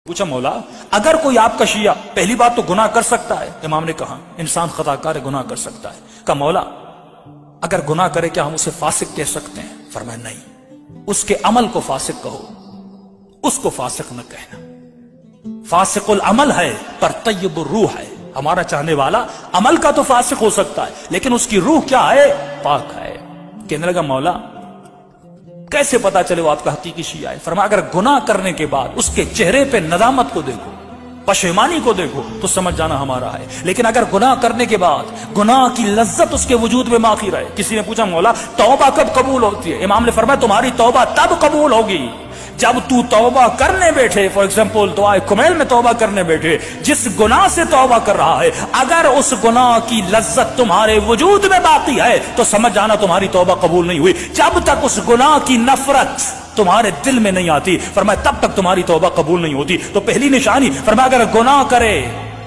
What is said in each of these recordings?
پوچھا مولا اگر کوئی آپ کا شیعہ پہلی بات تو گناہ کر سکتا ہے؟ امام نے کہا انسان خطا کار گناہ کر سکتا ہے۔ کہا مولا اگر گناہ کرے کیا ہم اسے فاسق کہہ سکتے ہیں؟ فرمایا نہیں، اس کے عمل کو فاسق کہو، اس کو فاسق نہ کہنا۔ فاسق العمل ہے پر طیب الروح ہے، ہمارا چاہنے والا عمل کا تو فاسق ہو سکتا ہے لیکن اس کی روح کیا ہے؟ پاک ہے۔ کہنے لگا مولا کیسے پتا چلے وہ آپ کا حقیقی شیعہ ہے؟ فرمایا اگر گناہ کرنے کے بعد اس کے چہرے پہ ندامت کو دیکھو، پشیمانی کو دیکھو تو سمجھ جانا ہمارا ہے، لیکن اگر گناہ کرنے کے بعد گناہ کی لذت اس کے وجود میں باقی رہے۔ کسی نے پوچھا مولا توبہ کب قبول ہوتی ہے؟ امام نے فرمایا تمہاری توبہ تب قبول ہوگی جب تو توبہ کرنے بیٹھے، فار ایگزامپل دعائے کمیل میں توبہ کرنے بیٹھے، جس گناہ سے توبہ کر رہا ہے اگر اس گناہ کی لذت تمہارے وجود میں باقی ہے تو سمجھ جانا تمہاری توبہ قبول نہیں ہوئی۔ جب تک اس گناہ کی نفرت تمہارے دل میں نہیں آتی فرمایا تب تک تمہاری توبہ قبول نہیں ہوتی۔ تو پہلی نشانی فرمایا اگر گناہ کرے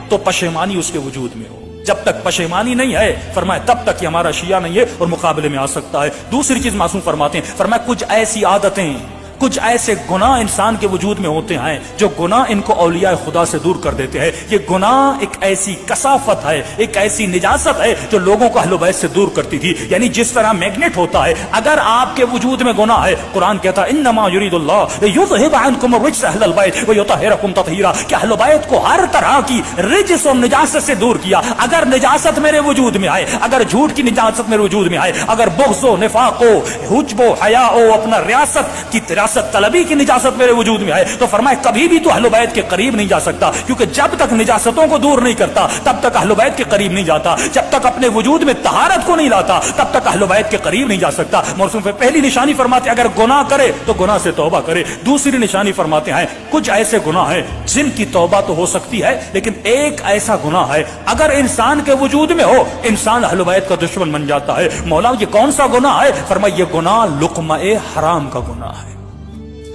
تو پشیمانی اس کے وجود میں ہو، جب تک پشیمانی نہیں ہے فرمایا تب تک یہ ہمارا شیعہ نہیں ہے اور مقابلے میں آ سکتا ہے۔ دوسری چیز معصوم فرماتے ہیں فرمایا کچھ ایسی عادتیں، کچھ ایسے گناہ انسان کے وجود میں ہوتے ہیں جو گناہ ان کو اولیاء خدا سے دور کر دیتے ہیں۔ یہ گناہ ایک ایسی کثافت ہے، ایک ایسی نجاست ہے جو لوگوں کو اہل بیت سے دور کرتی تھی۔ یعنی جس طرح میگنیٹ ہوتا ہے، اگر آپ کے وجود میں گناہ ہے، قرآن کہتا ہے انما یرید اللہ لیذھب عنکم الرجس اہل البیت ویطہرکم تطہیرا، کہ اہل بیت کو ہر طرح کی رجس اور نجاست سے دور کیا۔ اگر نجاست میرے وجود میں آئے، اگر جھوٹ کی نجاست میرے وجود میں آئے، اگر بغض و نفاق و حجب و حیا و اپنا ریاست کی طلبی کی نجاست میرے وجود میں آئے تو فرمائے کبھی بھی تو اہل بیت کے قریب نہیں جا سکتا، کیونکہ جب تک نجاستوں کو دور نہیں کرتا تب تک اہل بیت کے قریب نہیں جاتا، جب تک اپنے وجود میں طہارت کو نہیں لاتا تب تک اہل بیت کے قریب نہیں جا سکتا۔ موسم پہ پہلی نشانی فرماتے اگر گناہ کرے تو گناہ سے توبہ کرے۔ دوسری نشانی فرماتے ہیں کچھ ایسے گناہ ہیں جن کی توبہ تو ہو سکتی ہے لیکن ایک ایسا گناہ ہے اگر انسان کے وجود میں ہو انسان اہل بیت کا دشمن بن جاتا ہے۔ مولا یہ کون سا گناہ ہے؟ فرمایا یہ گناہ لقمہ حرام کا گناہ ہے۔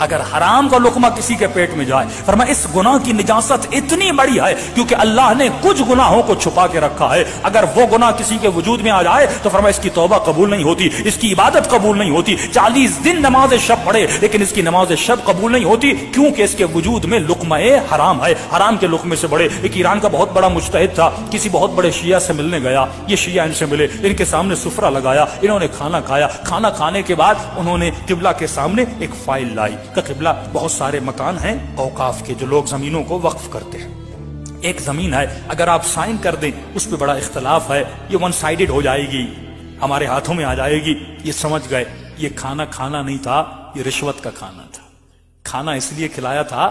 اگر حرام کا لقمہ کسی کے پیٹ میں جائے فرمایا اس گناہ کی نجاست اتنی بڑی ہے کیونکہ اللہ نے کچھ گناہوں کو چھپا کے رکھا ہے، اگر وہ گناہ کسی کے وجود میں آ جائے تو فرمایا اس کی توبہ قبول نہیں ہوتی، اس کی عبادت قبول نہیں ہوتی۔ 40 دن نماز شب پڑھے لیکن اس کی نماز شب قبول نہیں ہوتی کیونکہ اس کے وجود میں لقمہ حرام ہے، حرام کے لقمے سے بڑے۔ ایک ایران کا بہت بڑا مجتہد تھا، کسی بہت بڑے شیعہ سے ملنے گیا، یہ شیعہ ان سے ملے، ان کے سامنے سفرہ لگایا، انہوں نے کھانا کھایا، کھانا کھانے کے بعد انہوں نے قبلہ کے سامنے ایک فائل لائی کہ قبلہ بہت سارے مکان ہیں اوقاف کے جو لوگ زمینوں کو وقف کرتے ہیں، ایک زمین ہے اگر آپ سائن کر دیں اس پہ بڑا اختلاف ہے، یہ ون سائیڈڈ ہو جائے گی، ہمارے ہاتھوں میں آ جائے گی۔ یہ سمجھ گئے یہ کھانا کھانا نہیں تھا، یہ رشوت کا کھانا تھا۔ کھانا اس لیے کھلایا تھا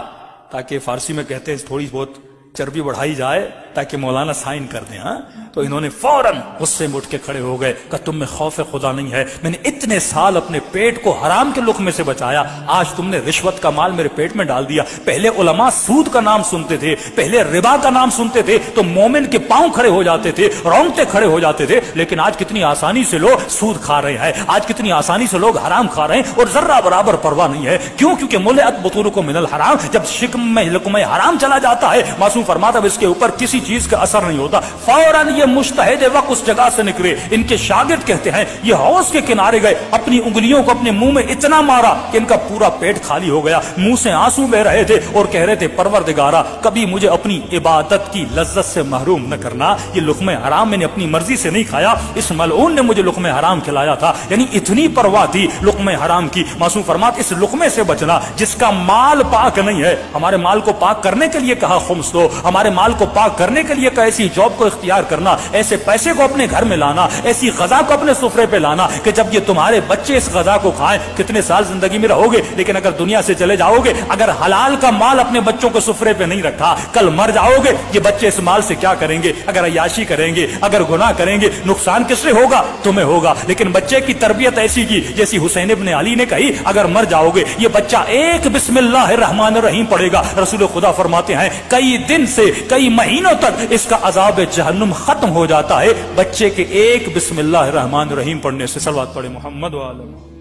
تاکہ فارسی میں کہتے ہیں تھوڑی بہت چربی بڑھائی جائے تاکہ مولانا سائن کر دیں۔ ہاں تو انہوں نے فوراً غصے میں اٹھ کے کھڑے ہو گئے کہ تم میں خوف خدا نہیں ہے، میں نے اتنے سال اپنے پیٹ کو حرام کے لقمے سے بچایا، آج تم نے رشوت کا مال میرے پیٹ میں ڈال دیا۔ پہلے علماء سود کا نام سنتے تھے، پہلے ربا کا نام سنتے تھے تو مومن کے پاؤں کھڑے ہو جاتے تھے، رونگٹے کھڑے ہو جاتے تھے، لیکن آج کتنی آسانی سے لوگ سود کھا رہے ہیں، آج کتنی آسانی سے لوگ حرام کھا رہے ہیں اور ذرہ برابر پرواہ نہیں ہے۔ کیوں؟ کیونکہ ملئت بطونکم من الحرام، جب شکم میں لقمہ حرام چلا جاتا ہے معصوم فرماتا اس کے اوپر کسی چیز کا اثر نہیں ہوتا، فوراً یہ مجتہد وقت اس جگہ سے نکلے۔ ان کے شاگرد کہتے ہیں یہ حوض کے کنارے گئے، اپنی انگلیوں کو اپنے منہ میں اتنا مارا کہ ان کا پورا پیٹ خالی ہو گیا، منہ سے آنسو بہ رہے تھے اور کہہ رہے تھے پروردگارا کبھی مجھے اپنی عبادت کی لذت سے محروم نہ کرنا، یہ لقمہ حرام میں نے اپنی مرضی سے نہیں کھایا، اس ملعون نے مجھے لقمہ حرام کھلایا تھا۔ یعنی اتنی پرواہ تھی لقمہ حرام کی۔ معصوم فرمات اس لقمے سے بچنا جس کا مال پاک نہیں ہے، ہمارے مال کو پاک کرنے کے لیے کہا خمس دو، ہمارے مال کو پاک کرنے کے لیے کہا ایسی جاب کو اختیار کرنا، ایسے پیسے کو اپنے گھر میں لانا، ایسی غذا کو اپنے سفرے پہ لانا کہ جب یہ تمہارے بچے اس غذا کو کھائیں کتنے سال زندگی میں رہو گے، لیکن اگر دنیا سے چلے جاؤ گے، اگر حلال کا مال اپنے بچوں کو سفرے پہ نہیں رکھا کل مر جاؤ گے، یہ بچے اس مال سے کیا کریں گے؟ اگر عیاشی کریں گے، اگر گناہ کریں گے، نقصان کس سے ہوگا؟ تمہیں ہوگا۔ لیکن بچے کی تربیت ایسی کی جیسی حسین ابن علی نے کہی اگر مر جاؤ گے یہ بچہ ایک بسم اللہ الرحمن الرحیم پڑھے گا، رسول خدا فرماتے ہیں کئی دن سے کئی مہینوں تک اس کا عذاب جہنم ختم ہو جاتا ہے بچے کے ایک بسم اللہ الرحمن الرحیم پڑھنے سے۔ صلوات پڑھے محمد و آلہ۔